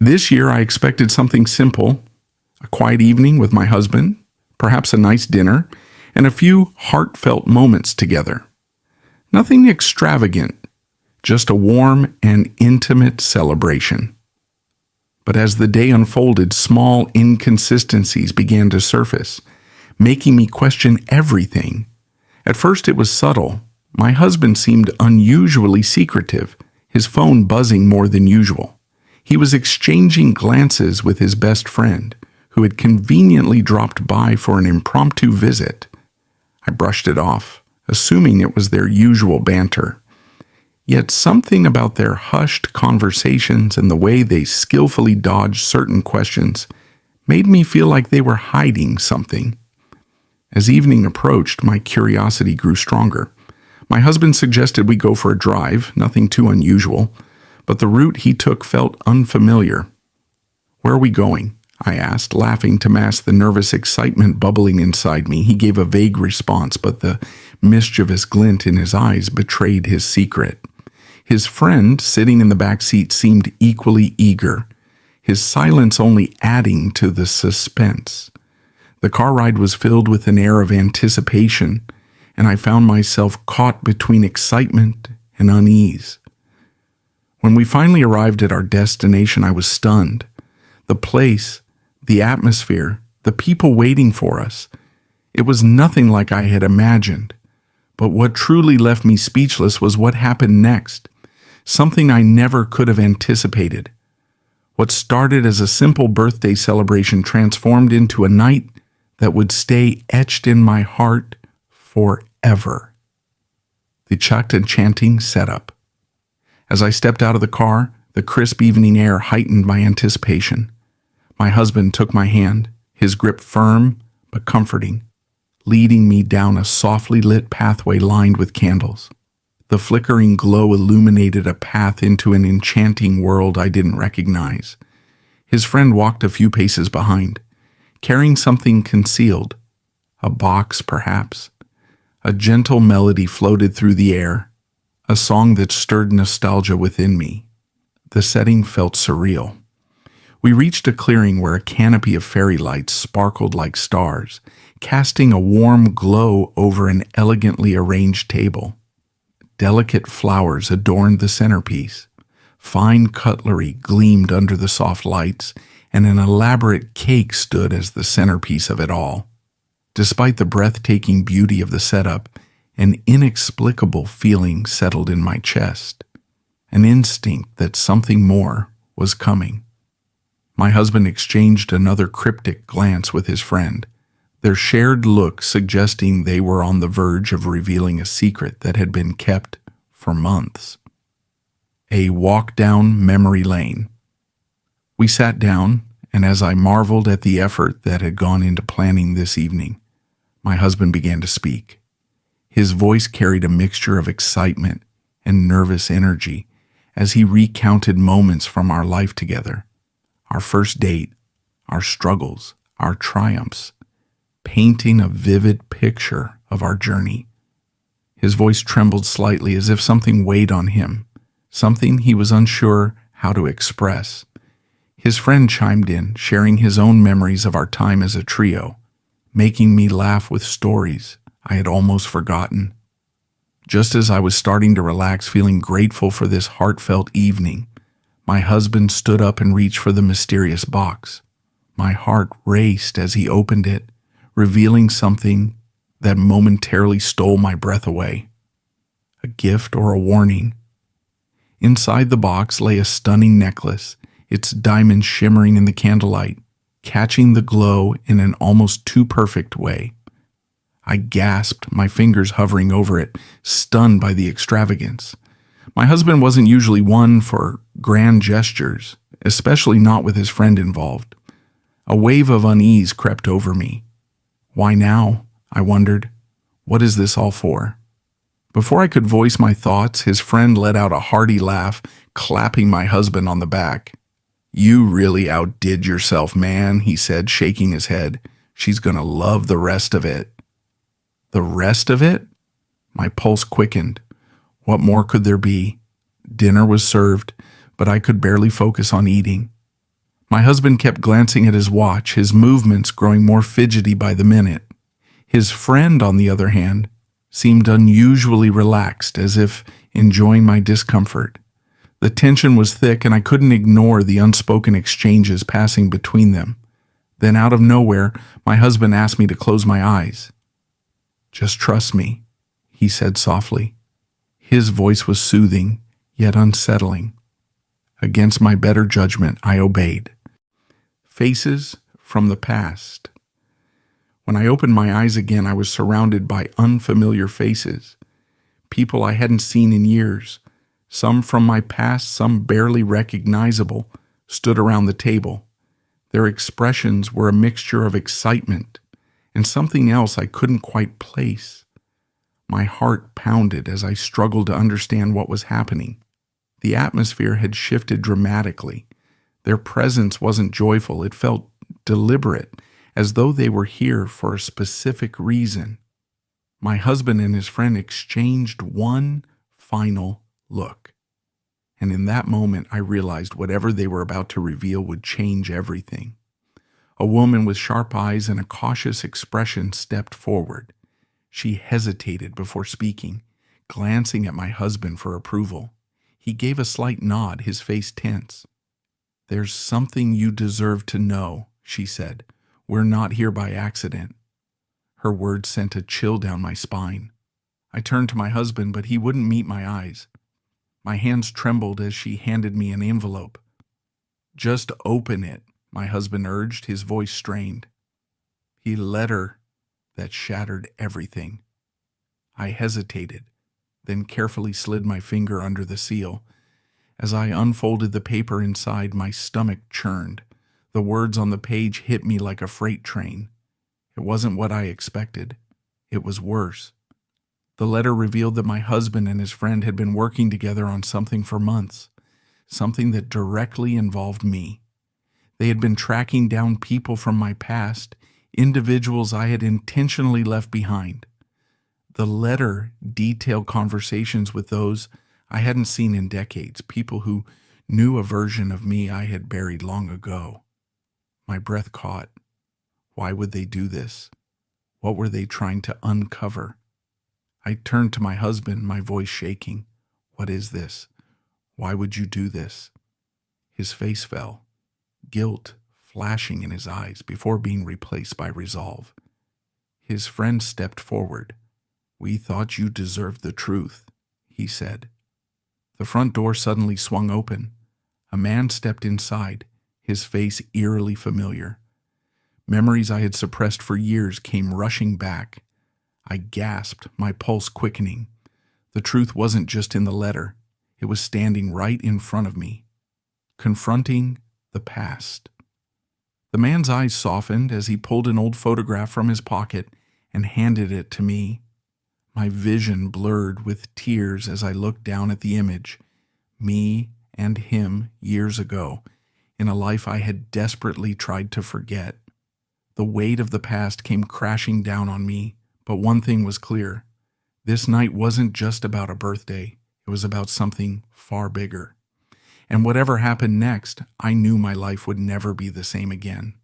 This year I expected something simple, a quiet evening with my husband, perhaps a nice dinner, and a few heartfelt moments together. Nothing extravagant, just a warm and intimate celebration. But as the day unfolded, small inconsistencies began to surface, making me question everything. At first it was subtle. My husband seemed unusually secretive, his phone buzzing more than usual. He was exchanging glances with his best friend, who had conveniently dropped by for an impromptu visit. I brushed it off, assuming it was their usual banter. Yet something about their hushed conversations and the way they skillfully dodged certain questions made me feel like they were hiding something. As evening approached, my curiosity grew stronger. My husband suggested we go for a drive, nothing too unusual, but the route he took felt unfamiliar. "Where are we going?" I asked, laughing to mask the nervous excitement bubbling inside me. He gave a vague response, but the mischievous glint in his eyes betrayed his secret. His friend, sitting in the back seat, seemed equally eager, his silence only adding to the suspense. The car ride was filled with an air of anticipation, and I found myself caught between excitement and unease. When we finally arrived at our destination, I was stunned. The place, the atmosphere, the people waiting for us, it was nothing like I had imagined. But what truly left me speechless was what happened next. Something I never could have anticipated. What started as a simple birthday celebration transformed into a night that would stay etched in my heart forever. The Chakta chanting set up. As I stepped out of the car, the crisp evening air heightened my anticipation. My husband took my hand, his grip firm but comforting, leading me down a softly lit pathway lined with candles. The flickering glow illuminated a path into an enchanting world I didn't recognize. His friend walked a few paces behind, carrying something concealed, a box perhaps. A gentle melody floated through the air, a song that stirred nostalgia within me. The setting felt surreal. We reached a clearing where a canopy of fairy lights sparkled like stars, casting a warm glow over an elegantly arranged table. Delicate flowers adorned the centerpiece. Fine cutlery gleamed under the soft lights, and an elaborate cake stood as the centerpiece of it all. Despite the breathtaking beauty of the setup, an inexplicable feeling settled in my chest, an instinct that something more was coming. My husband exchanged another cryptic glance with his friend, their shared look suggesting they were on the verge of revealing a secret that had been kept for months. A walk down memory lane. We sat down, and as I marveled at the effort that had gone into planning this evening, my husband began to speak. His voice carried a mixture of excitement and nervous energy as he recounted moments from our life together, our first date, our struggles, our triumphs, painting a vivid picture of our journey. His voice trembled slightly as if something weighed on him, something he was unsure how to express. His friend chimed in, sharing his own memories of our time as a trio, making me laugh with stories I had almost forgotten. Just as I was starting to relax, feeling grateful for this heartfelt evening, my husband stood up and reached for the mysterious box. My heart raced as he opened it, revealing something that momentarily stole my breath away. A gift or a warning? Inside the box lay a stunning necklace, its diamonds shimmering in the candlelight, catching the glow in an almost too perfect way. I gasped, my fingers hovering over it, stunned by the extravagance. My husband wasn't usually one for grand gestures, especially not with his friend involved. A wave of unease crept over me. Why now? I wondered. What is this all for? Before I could voice my thoughts, his friend let out a hearty laugh, clapping my husband on the back. "You really outdid yourself, man," he said, shaking his head. "She's gonna love the rest of it." The rest of it? My pulse quickened. What more could there be? Dinner was served, but I could barely focus on eating. My husband kept glancing at his watch, his movements growing more fidgety by the minute. His friend, on the other hand, seemed unusually relaxed, as if enjoying my discomfort. The tension was thick, and I couldn't ignore the unspoken exchanges passing between them. Then, out of nowhere, my husband asked me to close my eyes. "Just trust me," he said softly. His voice was soothing, yet unsettling. Against my better judgment, I obeyed. Faces from the past. When I opened my eyes again, I was surrounded by unfamiliar faces. People I hadn't seen in years. Some from my past, some barely recognizable, stood around the table. Their expressions were a mixture of excitement and something else I couldn't quite place. My heart pounded as I struggled to understand what was happening. The atmosphere had shifted dramatically. Their presence wasn't joyful. It felt deliberate, as though they were here for a specific reason. My husband and his friend exchanged one final look. And in that moment, I realized whatever they were about to reveal would change everything. A woman with sharp eyes and a cautious expression stepped forward. She hesitated before speaking, glancing at my husband for approval. He gave a slight nod, his face tense. "There's something you deserve to know," she said. "We're not here by accident." Her words sent a chill down my spine. I turned to my husband, but he wouldn't meet my eyes. My hands trembled as she handed me an envelope. "Just open it," my husband urged, his voice strained. "A letter that shattered everything." I hesitated, then carefully slid my finger under the seal. As I unfolded the paper inside, my stomach churned. The words on the page hit me like a freight train. It wasn't what I expected. It was worse. The letter revealed that my husband and his friend had been working together on something for months, something that directly involved me. They had been tracking down people from my past, individuals I had intentionally left behind. The letter detailed conversations with those I hadn't seen in decades, people who knew a version of me I had buried long ago. My breath caught. Why would they do this? What were they trying to uncover? I turned to my husband, my voice shaking. "What is this? Why would you do this?" His face fell, guilt flashing in his eyes before being replaced by resolve. His friend stepped forward. "We thought you deserved the truth," he said. The front door suddenly swung open. A man stepped inside, his face eerily familiar. Memories I had suppressed for years came rushing back. I gasped, my pulse quickening. The truth wasn't just in the letter. It was standing right in front of me, confronting the past. The man's eyes softened as he pulled an old photograph from his pocket and handed it to me. My vision blurred with tears as I looked down at the image. Me and him years ago, in a life I had desperately tried to forget. The weight of the past came crashing down on me, but one thing was clear. This night wasn't just about a birthday. It was about something far bigger. And whatever happened next, I knew my life would never be the same again.